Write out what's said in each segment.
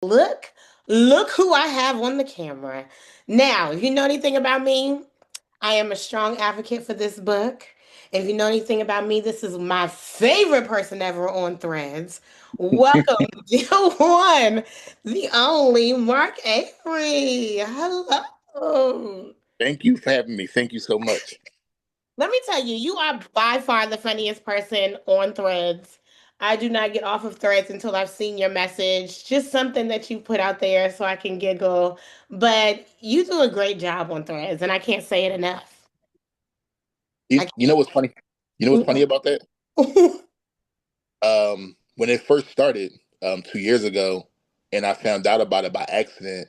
Look, look who I have on the camera. Now, if you know anything about me, I am a strong advocate for this book. If you know anything about me, this is my favorite person ever on Threads. Welcome, the one, the only Marc Avery. Hello. Thank you for having me. Thank you so much. Let me tell you, you are by far the funniest person on Threads. I do not get off of Threads until I've seen your message. Just something that you put out there so I can giggle. But you do a great job on Threads, and I can't say it enough. You, I you know what's funny? You know what's funny about that? can't. When it first started 2 years ago, and I found out about it by accident.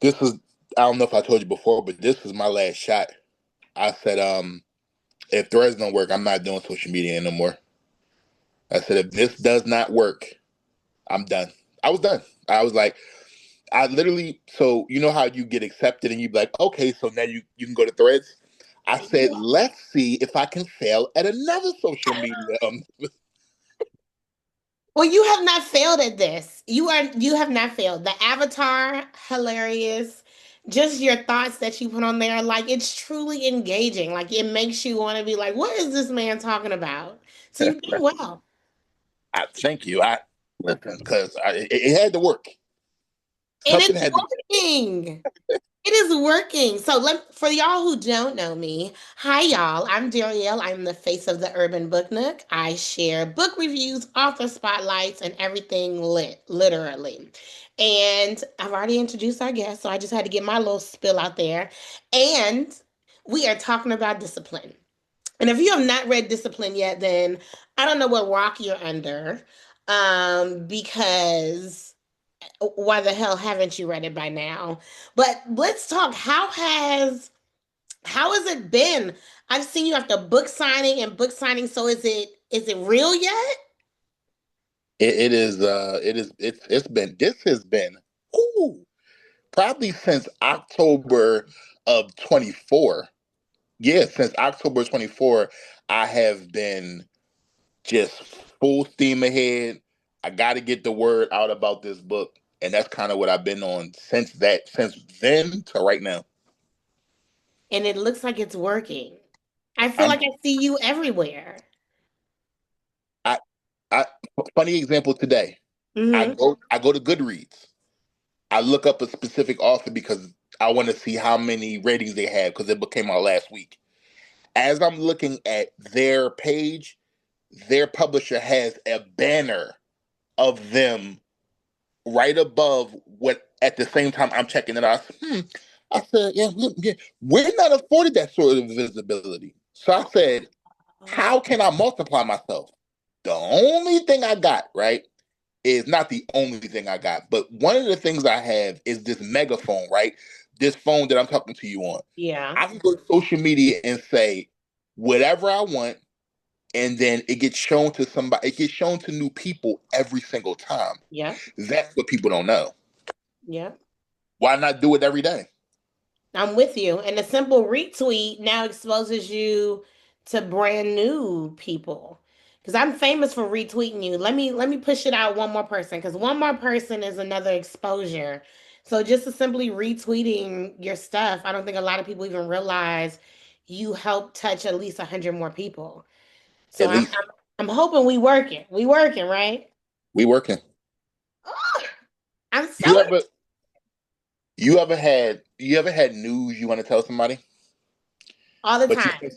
This was I don't know if I told you before, but this was my last shot. I said, if Threads don't work, I'm not doing social media anymore. I said, if this does not work, I'm done. I was done. I was like, I literally. So you know how you get accepted, and you be like, okay, so now you can go to Threads. I said, let's see if I can fail at another social media. Well, you have not failed at this. You have not failed. The avatar, hilarious. Just your thoughts that you put on there, like it's truly engaging. Like it makes you want to be like, what is this man talking about? So you've done well. Thank you. I listen because it had to work. And Something it's had to. working. It is working. So for y'all who don't know me, hi y'all. I'm Darielle. I'm the face of the Urban Book Nook. I share book reviews, author spotlights, and everything literally. And I've already introduced our guest, so I just had to get my little spill out there. And we are talking about discipline. And if you have not read Discipline yet, then I don't know what rock you're under. Because why the hell haven't you read it by now? But let's talk. How has it been? I've seen you after book signing and book signing. So is it real yet? It is. It is. It's been. This has been. Ooh, probably since October of 24. Yeah, since October 24, I have been just full steam ahead. I got to get the word out about this book, and that's kind of what I've been on since then to right now. And it looks like it's working. I feel I'm like I see you everywhere. I I funny example today. Hmm. I go to Goodreads. I look up a specific author because I want to see how many ratings they have because it came out last week. As I'm looking at their page, their publisher has a banner of them right above what at the same time I'm checking it out. I said, yeah, we're not afforded that sort of visibility. So I said, how can I multiply myself? The only thing I got, right, is not the only thing I got, but one of the things I have is this megaphone, right? This phone that I'm talking to you on. Yeah. I can go to social media and say whatever I want, and then it gets shown to somebody, it gets shown to new people every single time. Yeah. That's what people don't know. Yeah. Why not do it every day? I'm with you. And a simple retweet now exposes you to brand new people. Because I'm famous for retweeting you. Let me push it out one more person. Because one more person is another exposure. So just to simply retweeting your stuff, I don't think a lot of people even realize you help touch at least 100 more people. So At I'm least I'm, I'm hoping we working. We working, right? we working. Oh, I'm so You ever you ever had news you want to tell somebody, all the but time.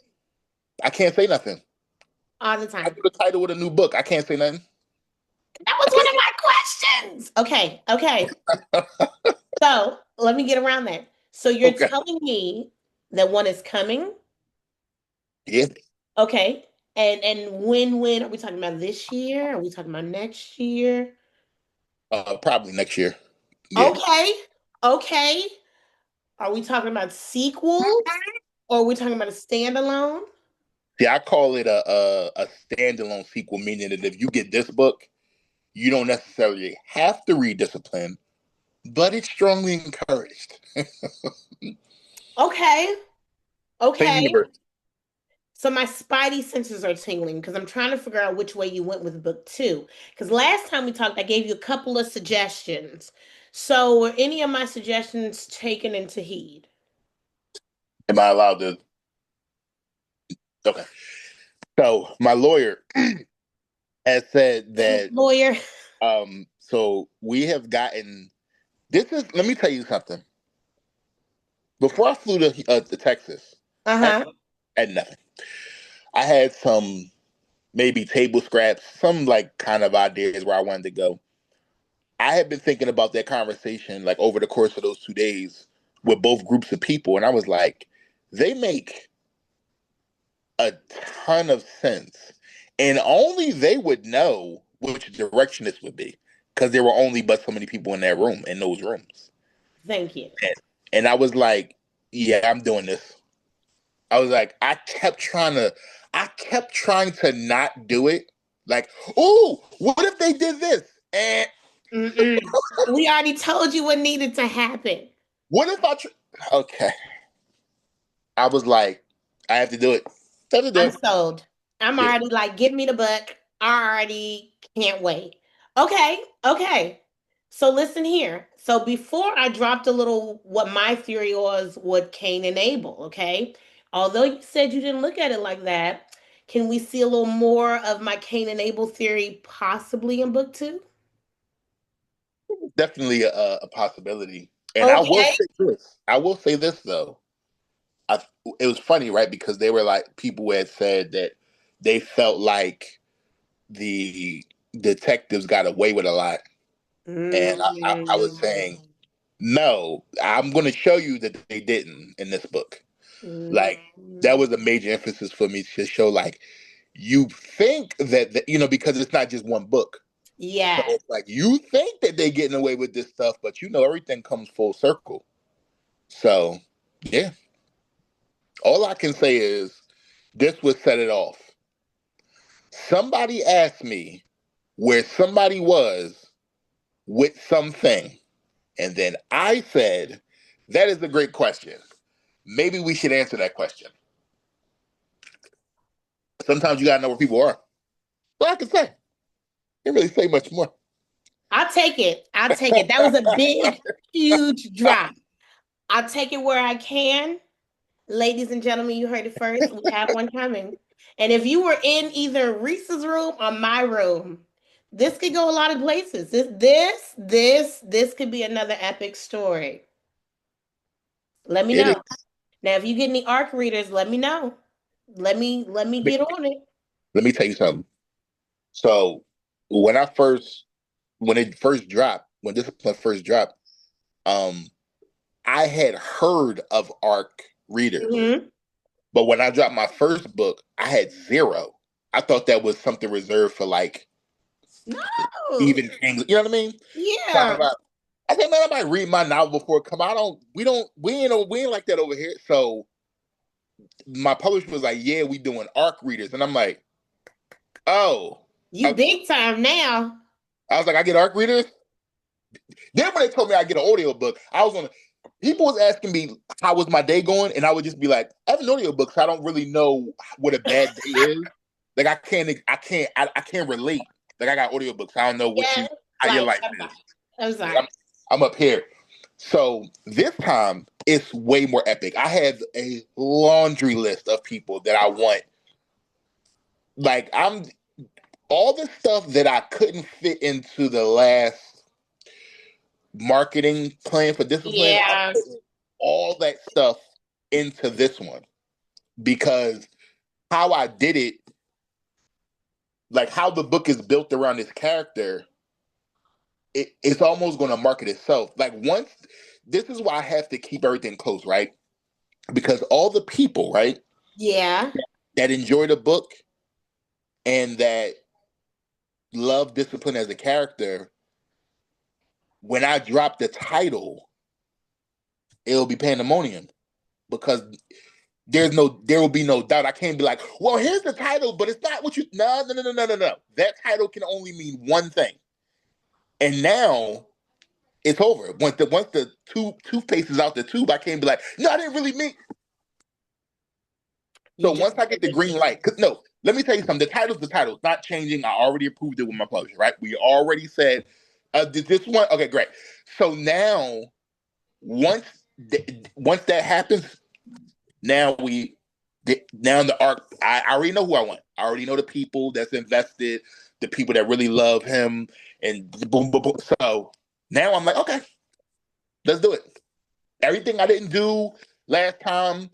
I can't say nothing. All the I time. do the title with a new book. I can't say nothing. That was I one can't of my questions. Okay, okay. So let me get around that. So you're okay. telling me that one is coming, Yeah. okay? And when are we talking about this year? Are we talking about next year? Probably next year. Yeah. Okay, okay. Are we talking about sequels or are we talking about a standalone? See, I call it a standalone sequel, meaning that if you get this book, you don't necessarily have to read Discipline, but it's strongly encouraged. Okay, Same okay. universe. So my spidey senses are tingling because I'm trying to figure out which way you went with book two. Because last time we talked, I gave you a couple of suggestions. So were any of my suggestions taken into heed? Am I allowed to? Okay. So my lawyer has said that Lawyer. so we have gotten this is let me tell you something. Before I flew to Texas, I Uh-huh. had nothing. I had some maybe table scraps, some like kind of ideas where I wanted to go. I had been thinking about that conversation like over the course of those 2 days with both groups of people, and I was like, they make a ton of sense, and only they would know which direction this would be because there were only but so many people in that room in those rooms. Thank you. And, and I was like, yeah, I'm doing this. I was like, I kept trying to not do it. Like, oh, what if they did this? And Mm-mm. We already told you what needed to happen. what if okay. I was like, I have to do it. I have to do I'm it. sold. I'm Yeah. already like, give me the book. I already can't wait. Okay, okay. So listen here. So before I dropped a little what my theory was what Cain and Abel, okay? Although you said you didn't look at it like that, can we see a little more of my Cain and Abel theory possibly in book two? Definitely a possibility. And I will Okay. say this. I will say this though. I, it was funny, right? Because they were like people had said that they felt like the detectives got away with a lot, and I was saying Mm. no. I'm going to show you that they didn't in this book. Like that Mm. was a major emphasis for me to show like you think that because it's not just one book. So Yeah. it's like you think that they're getting away with this stuff, but everything comes full circle. So yeah, all I can say is this would set it off. Somebody asked me where somebody was with something, and then I said, "That is a great question. Maybe we should answer that question." Sometimes you gotta know where people are. Well, I can say. Can't really say much more. I'll take it. I'll take it. That was a big, huge drop. I'll take it where I can. Ladies and gentlemen, you heard it first. We have one coming. And if you were in either Reese's room or my room, this could go a lot of places. This could be another epic story. Let me It know. is. Now, if you get any arc readers, let me know. Let me get on it. Let me tell you something. So when I first when it first dropped, when Discipline first dropped, um, I had heard of ARC readers, Hmm. but when I dropped my first book, I had zero. I thought that was something reserved for like No. even kings. You know what I mean? So Yeah. I said, man, I might read my novel before it come out. I don't. We ain't like that over here. So my publisher was like, yeah, we doing ARC readers, and I'm like, oh. You big time now. I was like, I get ARC readers. Then when they told me I get an audio book, I was on. People was asking me how was my day going, and I would just be like, I have an audio book, so I don't really know what a bad day is. Like I can't relate. Like I got audiobooks. I don't know Yeah. how your Like, life I'm is. sorry. I'm Like, sorry. I'm up here. So this time it's way more epic. I have a laundry list of people that I want. Like I'm all the stuff that I couldn't fit into the last marketing plan for Discipline. I'm Yeah. putting all that stuff into this one because how I did it, like how the book is built around this character, it's almost going to market itself. Like once, this is why I have to keep everything close, right? Because all the people, right, Yeah. that enjoy the book and that love Discipline as a character, when I drop the title, it'll be pandemonium because there will be no doubt. I can't be like, well, here's the title, but it's not what you. No, no, no, no, no, no, no. That title can only mean one thing, and now it's over. Once the toothpaste is out the tube, I can't be like, no, I didn't really mean. You So just once I get the green light, cause no, let me tell you something. The title's not changing. I already approved it with my publisher, right? We already said this one. Okay, great. So now once once that happens, now now the arc. I already know who I want. I already know the people that's invested, the people that really love him, and boom, boom, boom. So now I'm like, okay, let's do it. Everything I didn't do last time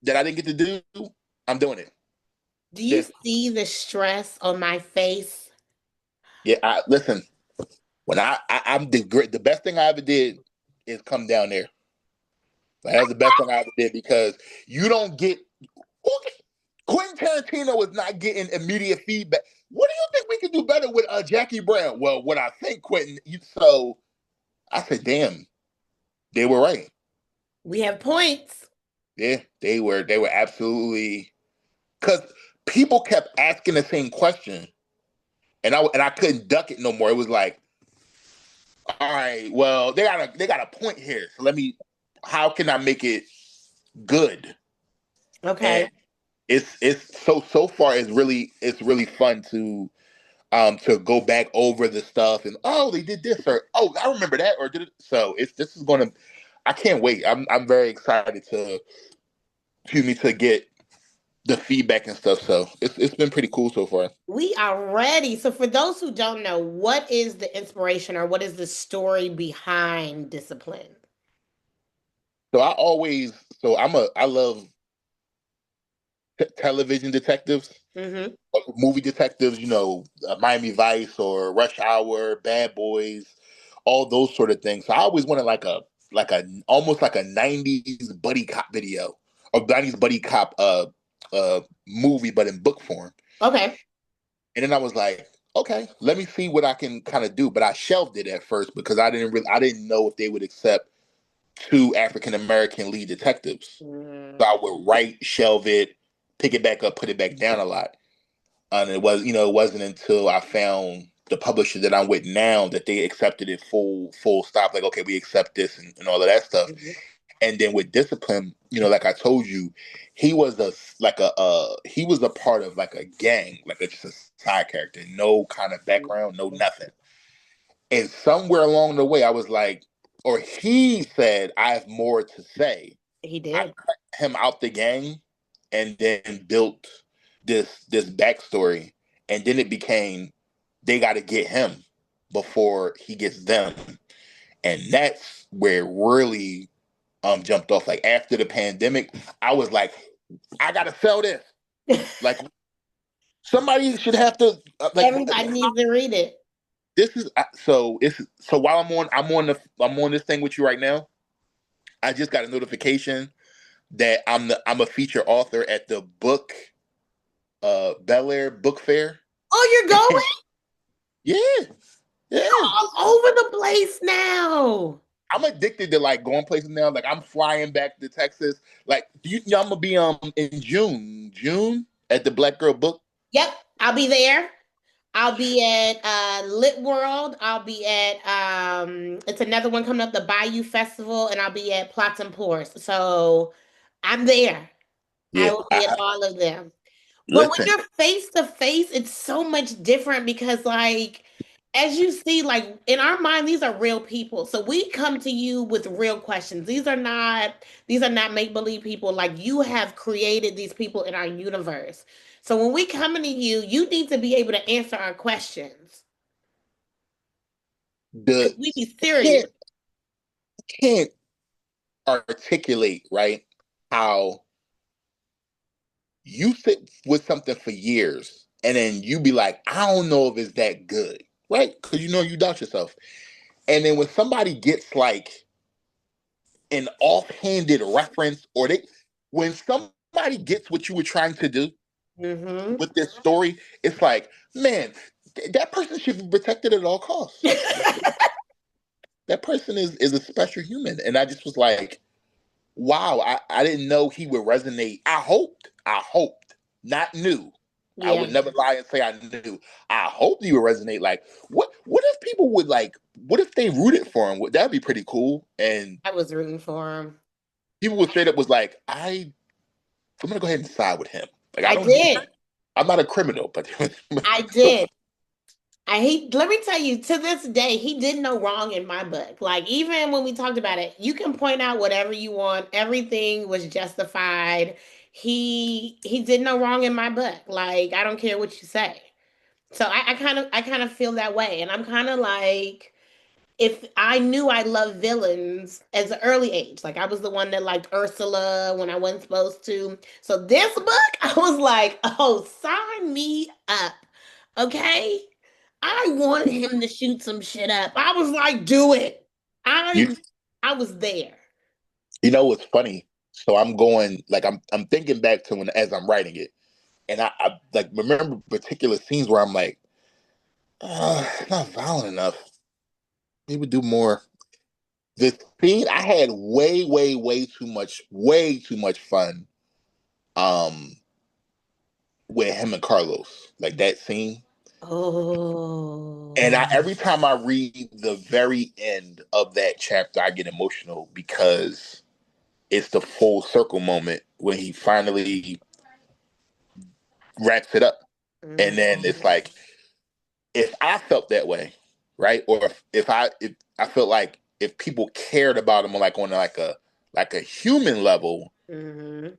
that I didn't get to do, I'm doing it. do you This, see the stress on my face? yeah. Listen. When I'm the best thing I ever did is come down there. Like, that's the best thing I ever did because you don't get. Quentin Tarantino is not getting immediate feedback. What do you think we could do better with Jackie Brown? Well, what I think, Quentin. So I said, damn, they were right. We have points. Yeah, they were. They were absolutely because people kept asking the same question, and I couldn't duck it no more. It was like, all right, well, they got a point here. So let me. How can I make it good? Okay. And it's so far it's really fun to go back over the stuff and oh they did this or oh I remember that or did it so it's this is gonna I can't wait. I'm very excited to excuse me to get the feedback and stuff. So it's been pretty cool so far. We are ready. So, for those who don't know, what is the inspiration or what is the story behind Discipline? So I always so I love television detectives, Mm-hmm. movie detectives, Miami Vice or Rush Hour, Bad Boys, all those sort of things. So I always wanted like a almost like a '90s buddy cop video or '90s buddy cop movie, but in book form. Okay. And then I was like, okay, let me see what I can kind of do. But I shelved it at first because I didn't know if they would accept two African American lead detectives. So Mm-hmm. I would write, shelve it, pick it back up, put it back down a lot. And it wasn't until I found the publisher that I'm with now that they accepted it full stop. Like, okay, we accept this and all of that stuff. And then with Discipline, like I told you, he was he was a part of like a gang, like just a side character, no kind of background, no nothing. And somewhere along the way, I was like, or he said, I have more to say. He I did. cut him out the gang and then built this backstory. And then it became they got to get him before he gets them. And that's where it really jumped off. Like after the pandemic, I was like, I gotta sell this. Like somebody should have to like Everybody needs to read it. this is so it's so while I'm on this thing with you right now. I just got a notification that I'm a feature author at the Bel Air Book Fair. Oh, you're going? Yeah, You're yeah. all over the place now. I'm addicted to like going places now. Like I'm flying back to Texas. Like I'm gonna be in June at the Black Girl Book. Yep, I'll be there. I'll be at Lit World. I'll be at it's another one coming up, the Bayou Festival, and I'll be at Plots and Pours. So I'm there. I Yeah, will be at all of them. But when listen. you're face to face, it's so much different because, like, as you see, like in our mind, these are real people. So we come to you with real questions. These are not make believe people. Like you have created these people in our universe. So when we come to you, you need to be able to answer our questions The because we be serious. can't can't articulate right how you sit with something for years and then you be like, I don't know if it's that good, right? Because you doubt yourself. And then when somebody gets like an offhanded reference, or when somebody gets what you were trying to do Hmm. with this story, it's like, man, that person should be protected at all costs. That person is a special human, and I just was like, wow, I didn't know he would resonate. I hoped, not knew. I Yeah, would never lie and say I knew. I hoped he would resonate. Like, what if people would like? What if they rooted for him? That'd be pretty cool. And I was rooting for him. people would straight up was like, I I'm gonna go ahead and side with him. Like I I don't do. did. I'm not a criminal, but I did. Let me tell you, to this day, he did no wrong in my book. Like, even when we talked about it, you can point out whatever you want. Everything was justified. He did no wrong in my book. Like, I don't care what you say. So I kind of feel that way. And I'm kind of like, if I knew I loved villains as an early age, like I was the one that liked Ursula when I wasn't supposed to. So this book, I was like, oh, sign me up. Okay? I wanted him to shoot some shit up. I was like, do it. you I was there. you know what's funny? So I'm going like I'm thinking back to when as I'm writing it, and I like remember particular scenes where I'm like, not violent enough. Maybe do more. The scene I had way too much fun. Um, with him and Carlos, like that scene. And Oh. I every time I read the very end of that chapter, I get emotional because it's the full circle moment when he finally wraps it up. And then it's Mhm. like, if I felt that way, right? Or if I felt like if people cared about him like on like a human level, Mhm.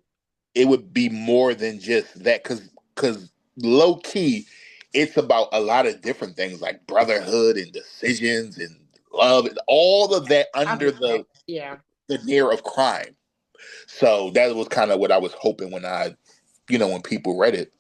it would be more than just that because low key it's about a lot of different things like brotherhood and decisions and love and all of that I'll under be back. Yeah. the near of crime. So that was kind of what I was hoping when when people read it,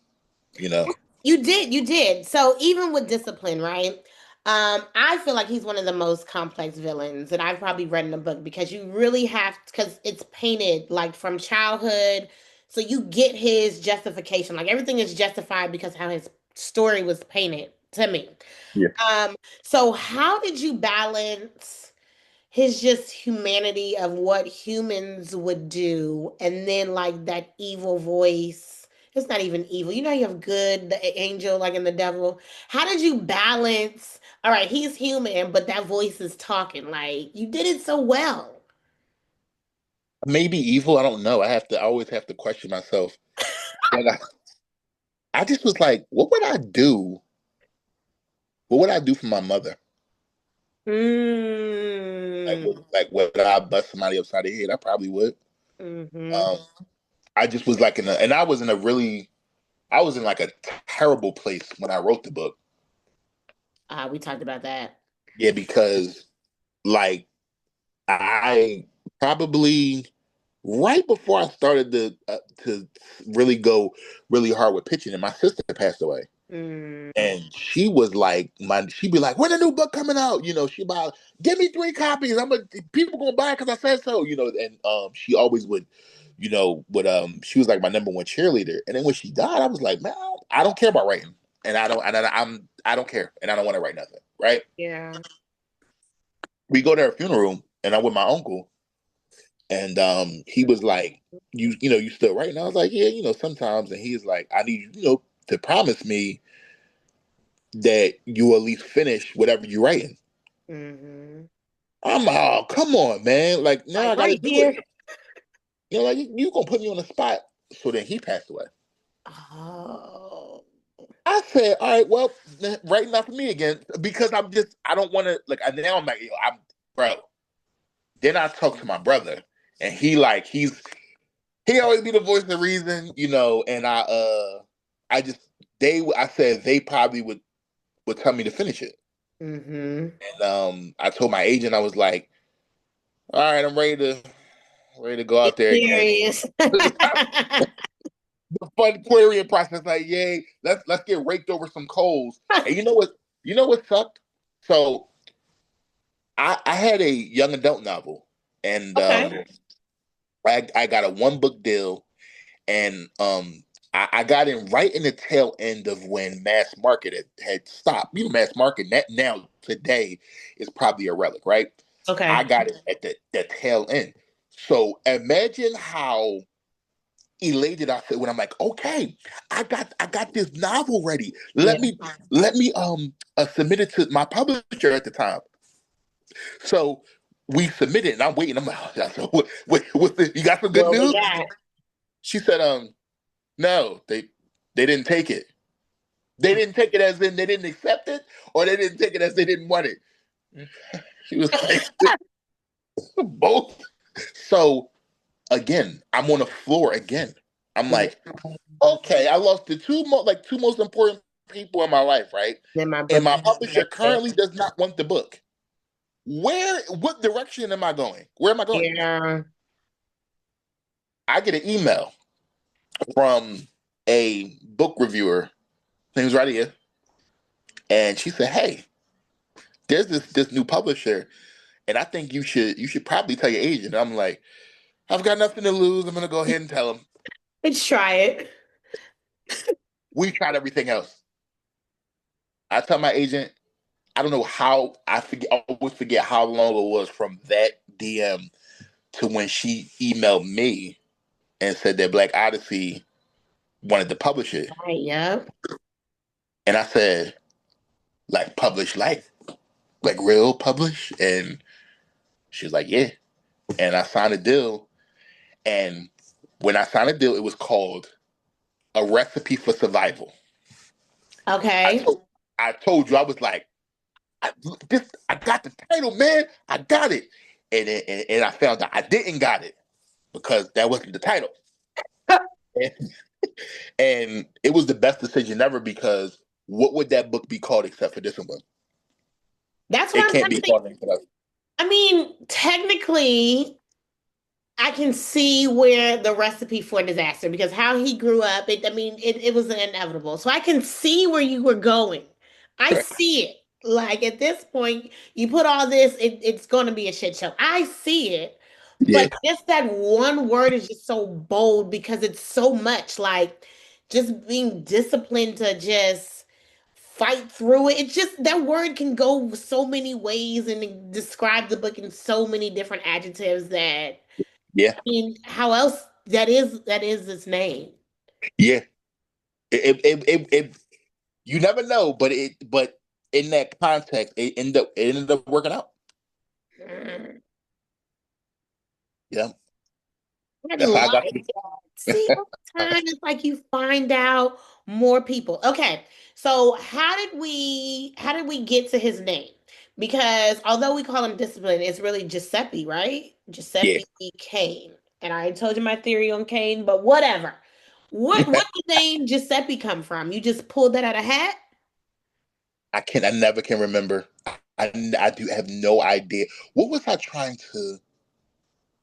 you know. You did. So even with discipline, right? I feel like he's one of the most complex villains that I've probably read in a book because you really have because it's painted like from childhood. So you get his justification. Like everything is justified because how his story was painted to me. Yeah. Um, so how did you balance his just humanity of what humans would do and then like that evil voice, it's not even evil, you know, you have good, the angel like in the devil, how did you balance, all right, he's human but that voice is talking, like you did it so well. Maybe evil, I don't know. I always have to question myself. But I just was like, what would I do? What would I do for my mother? Mm. Like would I bust somebody upside the head? I probably would. Mm-hmm. Um, I just was like and I was in a really, I was in like a terrible place when I wrote the book. We talked about that. Yeah, because like I probably right before I started to really go really hard with pitching, and my sister passed away. Mm. And she was like, she'd be like, when the new book coming out? You know, she about give me 3 copies. People gonna buy it because I said so. You know, and she always would, she was like my number one cheerleader. And then when she died, I was like, man, I don't care about writing, and I don't care, and I don't want to write nothing. Right? Yeah. We go to her funeral, and I'm with my uncle, and he was like, you still writing? I was like, yeah, sometimes. And he's like, I need to promise me that you at least finish whatever you're writing. Mm-hmm. Oh, come on, man. Like, now Like I got to right do it. here. Like, you going to put me on the spot. So then he passed away. Oh. I said, all right, well, writing not for me again because I don't want to, like, now I'm like, bro. Then I talked to my brother and he always be the voice of reason, and I said they probably would tell me to finish it. Mm-hmm. And I told my agent, I was like, all right, I'm ready to go It's out there again. serious. The fun querying process, like, yay, let's get raked over some coals. And you know what sucked? So I had a young adult novel, and Okay. I got a 1 book deal, and I got in right in the tail end of when mass market had stopped. Mass market that now today is probably a relic, right? I Okay. got it at the tail end. So imagine how elated I feel when I'm like, okay, I got this novel ready. Yeah. Let me submit it to my publisher at the time. So we submitted, and I'm waiting. I'm like, oh, what, you got some good What we news? got? She said, no, they didn't take it. They didn't take it as in they didn't accept it, or they didn't take it as they didn't want it. She was like, both. So again, I'm on the floor again. I'm like, okay, I lost the two most important people in my life, right? Then my And book. my publisher currently does not want the book. What direction am I going? Where am I going? Yeah. I get an email from a book reviewer, name's right here, and she said, "Hey, there's this new publisher, and I think you should probably tell your agent." And I'm like, "I've got nothing to lose. I'm gonna go ahead and tell him." Let's try it. We tried everything else. I tell my agent, I don't know how I forget. I always forget how long it was from that DM to when she emailed me and said that Black Odyssey wanted to publish it, Right, yep. and I said, "Like publish, like real publish?" And she was like, "Yeah." And I signed a deal, and when I signed a deal, it was called A Recipe for Survival. I Okay. told I told you I was like, I got the title, man. I got it. And I found out I didn't got it because that wasn't the title. And, and it was the best decision ever because what would that book be called except for this one? That's what It I'm can't trying to be think. called anything else. I mean, technically, I can see where the recipe for disaster because how he grew up, I mean, it was inevitable. So I can see where you were going. I see it. Like at this point, you put all this, it's going to be a shit show. I see it. Yeah, But just that one word is just so bold because it's so much like just being disciplined to just fight through it. It's just that word can go so many ways and describe the book in so many different adjectives that yeah, mean, how else that is its name. yeah. You never know, but in that context, it ended up working out. Mm. Yeah, I that's how I love got to. it. See, over time, it's like you find out more people. Okay, so how did we get to his name? Because although we call him Discipline, it's really Giuseppe, right? Yeah, Giuseppe Kane. And I told you my theory on Kane, but whatever. What did the name Giuseppe come from? You just pulled that out of a hat? I never can remember. I do have no idea. What was I trying to?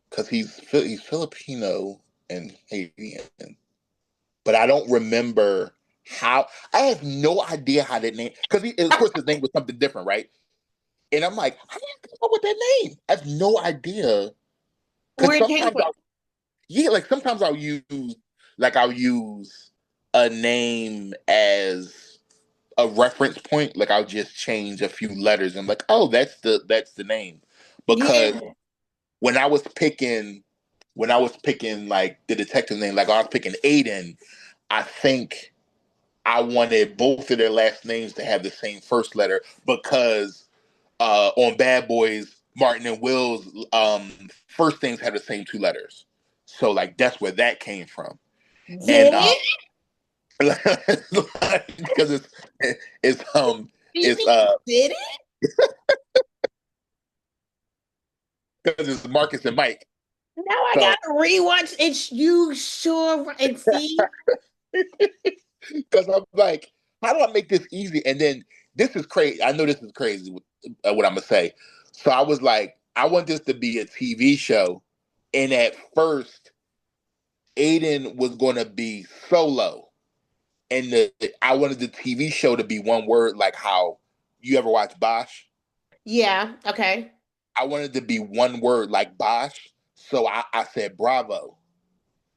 Because he's Filipino and Haitian, but I don't remember how. I have no idea how that name. Because of course his name was something different, right? And I'm like, how do you come up with that name? I have no idea. Because Where it came sometimes from? yeah, like sometimes I'll use a name as a reference point. Like I'll just change a few letters and like, oh, that's the name. Because Yeah. when I was picking like the detective name, like I was picking Aiden, I think I wanted both of their last names to have the same first letter because on Bad Boys, Martin and Will's first names have the same two letters. So like that's where that came from. And Did it? because Do you it's think you did it? because it's Marcus and Mike. Now I So gotta rewatch it. You sure and see? because I'm like, how do I make this easy? And then this is crazy. I know this is crazy what I'm gonna say. So I was like, I want this to be a TV show, and at first, Aiden was going to be solo, and I wanted the TV show to be one word, like how you ever watch Bosch. Yeah. Okay. I wanted to be one word, like Bosch. So I said Bravo,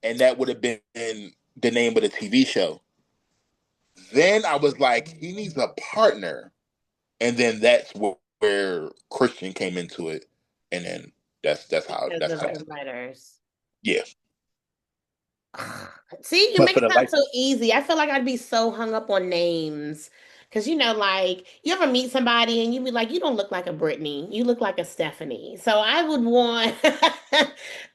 and that would have been the name of the TV show. Then I was like, he needs a partner. And then that's where Christian came into it, and then that's how Because that's of how the letters. yeah. See, you But make for it the sound life, so easy. I feel like I'd be so hung up on names Because like you ever meet somebody and you be like, you don't look like a Brittany, you look like a Stephanie. So I would want,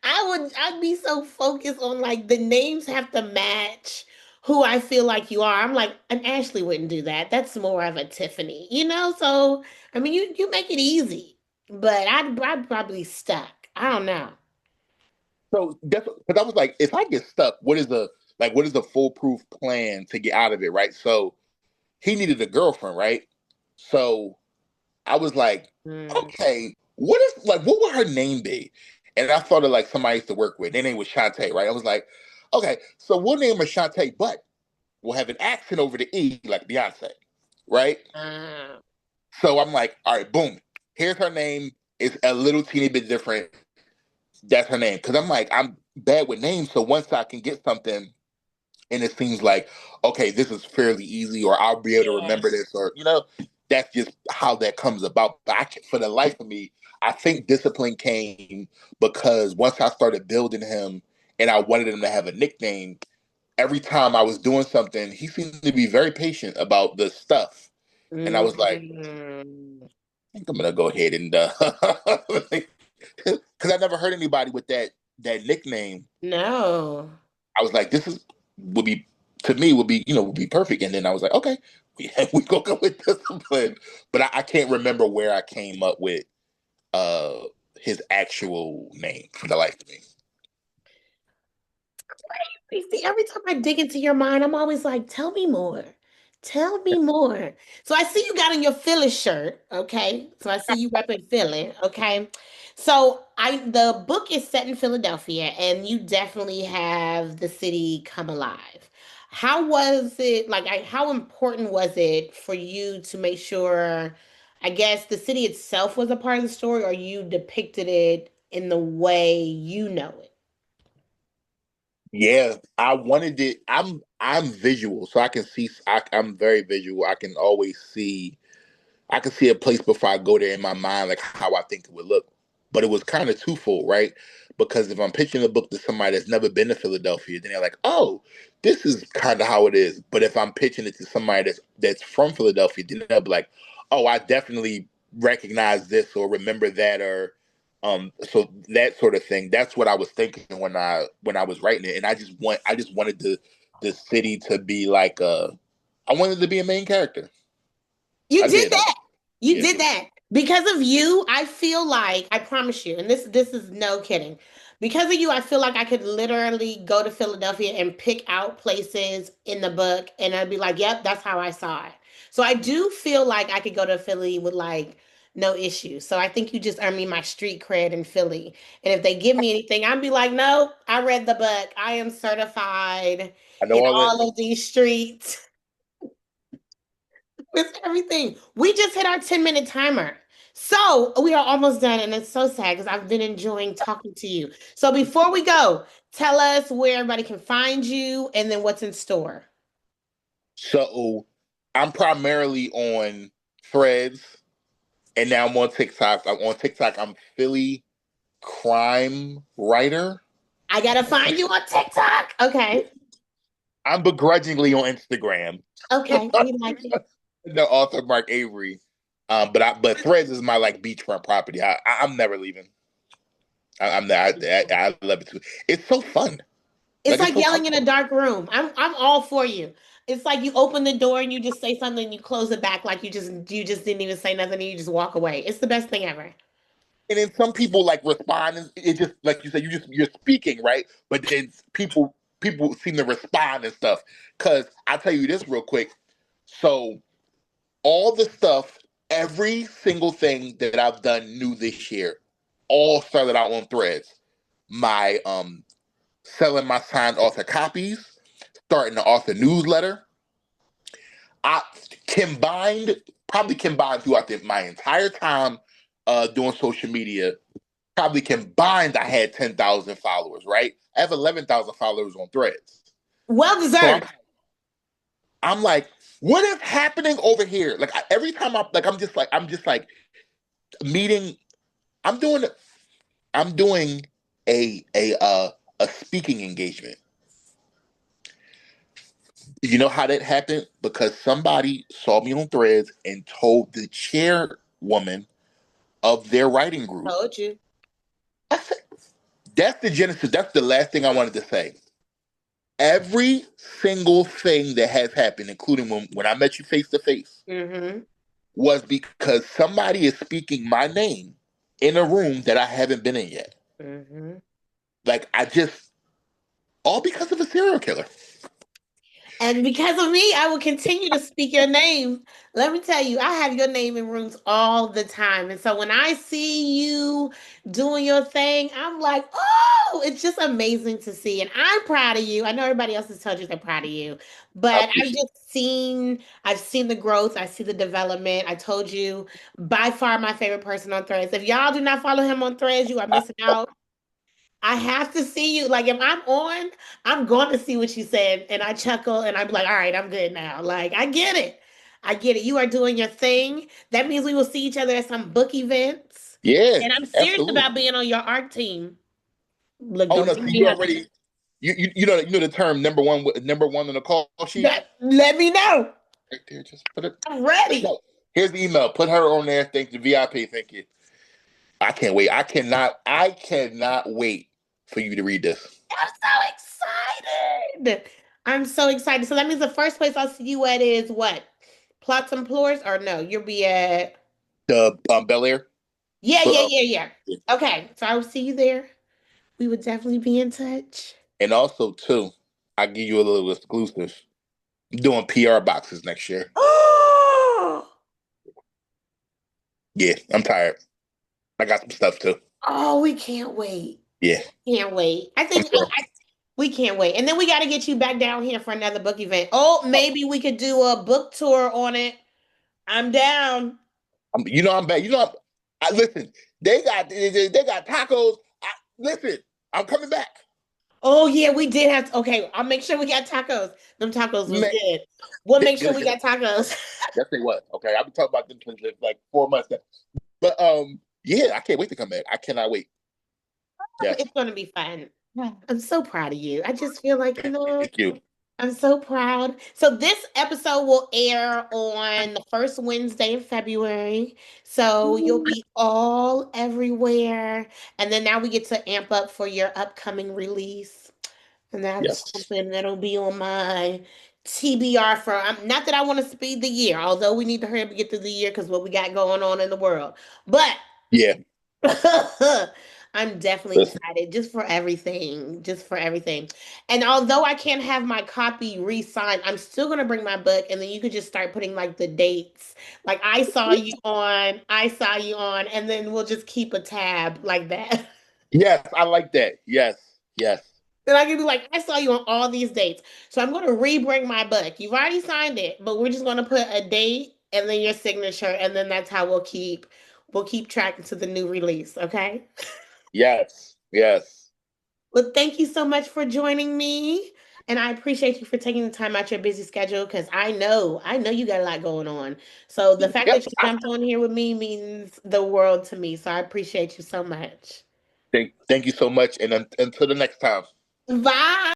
I'd be so focused on like the names have to match who I feel like you are. I'm like, an Ashley wouldn't do that. That's more of a Tiffany, So I mean, you make it easy, but I'd probably stuck. I don't know. So that's because I was like, if I get stuck, what is the foolproof plan to get out of it, right? So he needed a girlfriend, right? So I was like, Mm. okay, what would her name be? And I thought of like somebody I used to work with. Their name was Shantae, right? I was like, okay, so we'll name her Shantae, but we'll have an accent over the E like Beyonce, right? Uh, So I'm like, all right, boom. Here's her name. It's a little teeny bit different. That's her name. Cause I'm like, I'm bad with names. So once I can get something and it seems like, okay, this is fairly easy, or I'll be able to yeah. remember this, or that's just how that comes about. But for the life of me, I think discipline came because once I started building him and I wanted him to have a nickname, every time I was doing something, he seemed to be very patient about the stuff. And I was like, Mhm. I think I'm gonna go ahead and because I never heard anybody with that nickname. No. I was like, this is would be to me would be perfect. And then I was like, okay, we gonna go with discipline. But I can't remember where I came up with uh his actual name for the life of me. You see, every time I dig into your mind, I'm always like, tell me more. Tell me more. So I see you got on your Philly shirt, okay? So I see you repping Philly, okay? So the book is set in Philadelphia, and you definitely have the city come alive. How was it like how important was it for you to make sure, I guess, the city itself was a part of the story, or you depicted it in the way you know it? Yeah, I wanted it. I'm visual, so I can see. I'm very visual. I can see a place before I go there in my mind, like how I think it would look. But it was kind of twofold, right? Because if I'm pitching a book to somebody that's never been to Philadelphia, then they're like, "Oh, this is kind of how it is." But if I'm pitching it to somebody that's from Philadelphia, then they'll be like, "Oh, I definitely recognize this or remember that," or so that sort of thing. That's what I was thinking when I was writing it, and I just wanted the city to be like I wanted to be a main character. You I did did. that. You Yeah. did that. Because of you, I feel like, I promise you, and this is no kidding. Because of you, I feel like I could literally go to Philadelphia and pick out places in the book and I'd be like, yep, that's how I saw it. So I do feel like I could go to Philly with like no issue. So I think you just earned me my street cred in Philly. And if they give me anything, I'd be like, no, I read the book. I am certified I know in all this. all of these streets. With everything. We just hit our 10-minute timer. So we are almost done, and it's so sad because I've been enjoying talking to you. So before we go, tell us where everybody can find you and then what's in store. So I'm primarily on Threads, and now I'm on TikTok. I'm on TikTok. I'm Philly Crime Writer. I gotta find you on TikTok. Okay. I'm begrudgingly on Instagram. Okay. We like it. The author Marc Avery. But Threads is my like beachfront property. I'm never leaving. I'm not. I love it too. It's so fun. It's Like it's like so yelling in a comfortable. dark room. I'm all for you. It's like you open the door and you just say something and you close it back like you just didn't even say nothing and you just walk away. It's the best thing ever. And then some people like respond, and it just like you said, you're speaking right, but then people seem to respond and stuff. Cause I tell you this real quick. So all the stuff, every single thing that I've done new this year, all started out on Threads. My selling my signed author copies, starting the author newsletter. I combined, probably combined throughout my entire time doing social media, probably combined, I had 10,000 followers, right? I have 11,000 followers on Threads. Well So deserved. I'm like, what is happening over here? Like every time I'm just like meeting. I'm doing I'm doing a speaking engagement. You know how that happened? Because somebody saw me on Threads and told the chairwoman of their writing group. Told you. I said, that's the genesis. That's the last thing I wanted to say. Every single thing that has happened, including when I met you face to face, Mm-hmm. was because somebody is speaking my name in a room that I haven't been in yet. Mm-hmm. Like I just all because of a serial killer. And because of me, I will continue to speak your name. Let me tell you, I have your name in rooms all the time. And so when I see you doing your thing, I'm like, oh, it's just amazing to see. And I'm proud of you. I know everybody else has told you they're proud of you, I but appreciate I've seen the growth, I see the development. I told you, by far my favorite person on Threads. If y'all do not follow him on Threads, you are it. missing out. I have to see you. Like if I'm on, I'm going to see what you said, and I chuckle, and I'm like, all right, I'm good now. Like I get it, I get it. You are doing your thing. That means we will see each other at some book events, Yeah, and I'm serious absolutely. about being on your art team. Look, Oh don't no, make so me you have to. already you know the term number one on the call sheet Let me know. right there. Just put it. I'm Just ready. no. Here's the email. Put her on there. Thank the VIP. Thank you. I can't wait. I cannot wait for you to read this. I'm so excited. I'm so excited. So that means the first place I'll see you at is what? Plots and Floors, or no? You'll be at. The Bel Air. Yeah, But yeah, yeah, yeah. Okay, so I will see you there. We would definitely be in touch. and also too, I give you a little exclusive. I'm doing PR boxes next year. Oh, Yeah, I'm tired. I got some stuff too. oh, we can't wait. Yeah, Can't wait. I I'm think sure. we can't wait. And then we got to get you back down here for another book event. Oh, maybe we could do a book tour on it. I'm down. I'm bad. I listen. They got tacos. Listen, I'm coming back. Oh yeah, we did have to, okay, I'll make sure we got tacos. Them tacos was Man, good. We'll make sure good. we got tacos. Yes, they was. Okay, I've been talking about them since like 4 months now. But yeah, I can't wait to come back. I cannot wait. Yes, It's gonna be fun. I'm so proud of you. I just feel like, thank you. I'm so proud. So this episode will air on the first Wednesday of February. So you'll be all everywhere. And then now we get to amp up for your upcoming release. And that's Yes. something that'll be on my TBR for not that I want to speed the year, although we need to hurry up and get through the year because what we got going on in the world. But Yeah. I'm definitely Listen. excited just for everything, just for everything. And although I can't have my copy re-signed, I'm still gonna bring my book, and then you could just start putting like the dates. Like I saw you on, and then we'll just keep a tab like that. Yes, I like that. Yes. Yes. Then I can be like, I saw you on all these dates. So I'm gonna re-bring my book. You've already signed it, but we're just gonna put a date and then your signature, and then that's how we'll keep tracking to the new release, okay? Yes. Yes. Well, thank you so much for joining me. And I appreciate you for taking the time out your busy schedule because I know you got a lot going on. So the fact that Yep. you jumped on here with me means the world to me. So I appreciate you so much. Thank you so much, and until the next time. Bye.